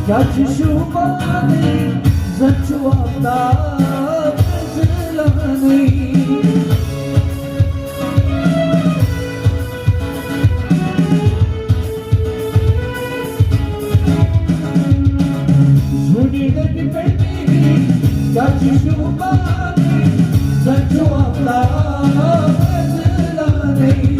त्याची शुभाने जचू आपला गजला नाही जुनी नदी पेटली त्याची शुभाने जचू आपला गजला नाही